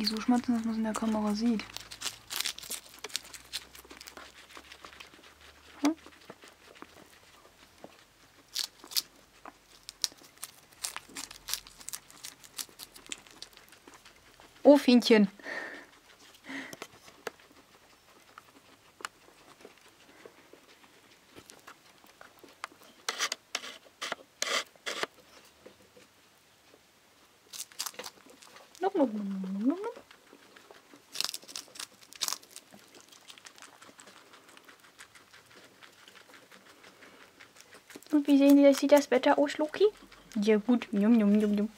nicht so schmatzen, dass man es in der Kamera sieht. Hm? Oh, Fienchen. Und wie sehen Sie, sieht das Wetter aus, Loki? Ja gut. Jum, jum, jum, jum.